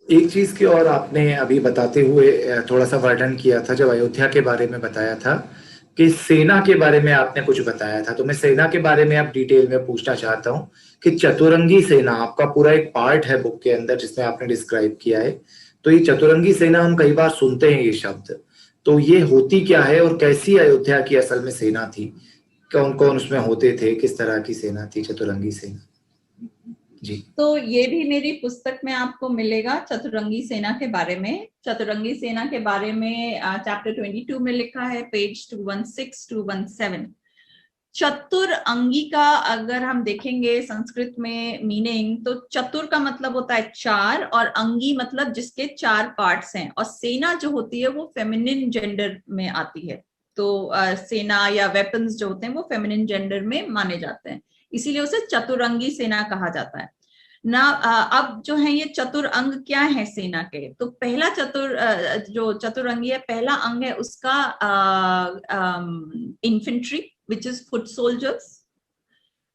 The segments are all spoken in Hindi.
एक चीज की और आपने अभी बताते हुए थोड़ा सा वर्णन किया था, जब अयोध्या के बारे में बताया था कि सेना के बारे में आपने कुछ बताया था, तो मैं सेना के बारे में अब डिटेल में पूछना चाहता हूँ कि चतुरंगी सेना आपका पूरा एक पार्ट है बुक के अंदर जिसमें आपने डिस्क्राइब किया है। तो ये चतुरंगी सेना हम कई बार सुनते हैं ये शब्द, तो ये होती क्या है और कैसी अयोध्या की असल में सेना थी? कौन कौन उसमें होते थे, किस तरह की सेना थी चतुरंगी सेना? जी। तो ये भी मेरी पुस्तक में आपको मिलेगा, चतुरंगी सेना के बारे में। चतुरंगी सेना के बारे में चैप्टर 22 में लिखा है, पेज 216 217। चतुर अंगी का अगर हम देखेंगे संस्कृत में मीनिंग, तो चतुर का मतलब होता है चार, और अंगी मतलब जिसके चार पार्ट्स हैं। और सेना जो होती है वो फेमिनिन जेंडर में आती है। तो सेना या वेपन्स जो होते हैं वो फेमिनिन जेंडर में माने जाते हैं, इसीलिए उसे चतुरंगी सेना कहा जाता है ना। अब जो है ये चतुर अंग क्या है सेना के, तो पहला जो चतुरंगी है, पहला अंग है उसका infantry which is foot soldiers.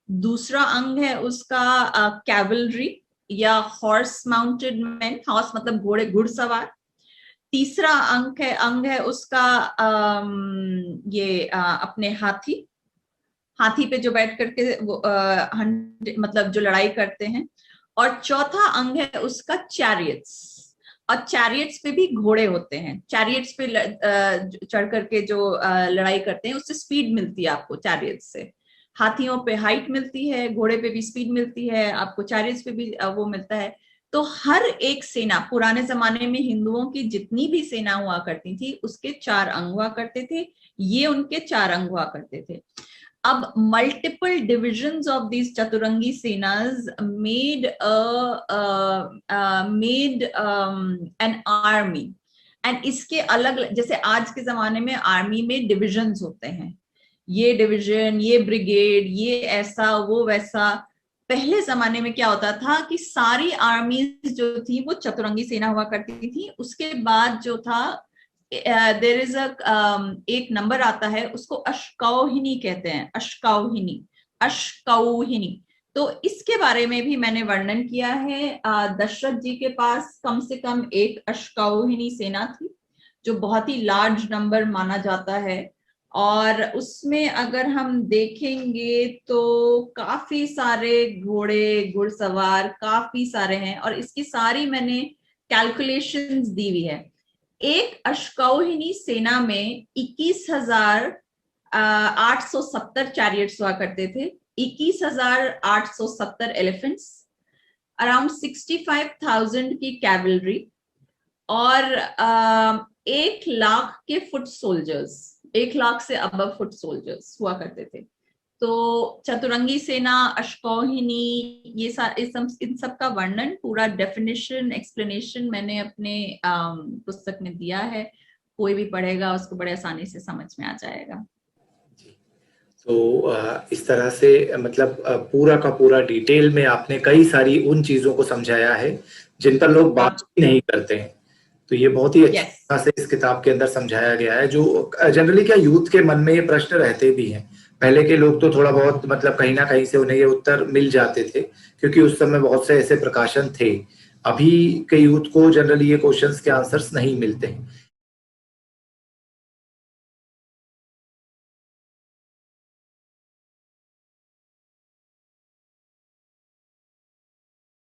दूसरा अंग है उसका कैवलरी या हॉर्स माउंटेड मैन, हॉर्स मतलब घोड़े, घुड़सवार। तीसरा अंग है उसका अपने हाथी, हाथी पे जो बैठ करके वो मतलब जो लड़ाई करते हैं। और चौथा अंग है उसका चैरियट्स, और चैरियट्स पे भी घोड़े होते हैं। चैरियट्स पे चढ़ करके जो लड़ाई करते हैं उससे स्पीड मिलती है आपको चैरियट्स से। हाथियों पे हाइट मिलती है, घोड़े पे भी स्पीड मिलती है आपको, चैरियट्स पे भी वो मिलता है। तो हर एक सेना, पुराने जमाने में हिंदुओं की जितनी भी सेना हुआ करती थी उसके चार अंग हुआ करते थे, ये उनके चार अंग हुआ करते थे। अब multiple divisions of these चतुरंगी सेनास made an army। एंड इसके अलग, जैसे आज के जमाने में आर्मी में डिविजन्स होते हैं, ये डिवीजन, ये ब्रिगेड, ये ऐसा वो वैसा। पहले जमाने में क्या होता था कि सारी आर्मीज जो थी वो चतुरंगी सेना हुआ करती थी। उसके बाद जो था देर इज एक नंबर आता है, उसको अश्कौहिनी कहते हैं, अश्कौहिनी, अश्कौहिनी। तो इसके बारे में भी मैंने वर्णन किया है। दशरथ जी के पास कम से कम एक अश्कौहिनी सेना थी जो बहुत ही लार्ज नंबर माना जाता है। और उसमें अगर हम देखेंगे तो काफी सारे घोड़े, घुड़सवार काफी सारे हैं, और इसकी सारी मैंने कैलकुलेशंस दी हुई है। एक अश्कौहिनी सेना में 21,870 चैरियट्स हुआ करते थे, 21,870 एलिफेंट्स, अराउंड 65,000 की कैवलरी, और 1 लाख के फुट सोल्जर्स, 1 लाख से अबव फुट सोल्जर्स हुआ करते थे। तो चतुरंगी सेना, अश्कौहिनी, इन सब का वर्णन, पूरा डेफिनेशन, एक्सप्लेनेशन मैंने अपने पुस्तक में दिया है। कोई भी पढ़ेगा उसको बड़े आसानी से समझ में आ जाएगा। तो इस तरह से मतलब पूरा का पूरा डिटेल में आपने कई सारी उन चीजों को समझाया है जिन पर लोग बात हाँ, ही नहीं करते हैं। तो ये बहुत ही अच्छी यस, तरह से इस किताब के अंदर समझाया गया है, जो जनरली क्या यूथ के मन में ये प्रश्न रहते भी हैं। पहले के लोग तो थोड़ा बहुत मतलब कहीं ना कहीं से उन्हें ये उत्तर मिल जाते थे क्योंकि उस समय बहुत से ऐसे प्रकाशन थे। अभी के यूथ को जनरली ये क्वेश्चंस के आंसर्स नहीं मिलते हैं।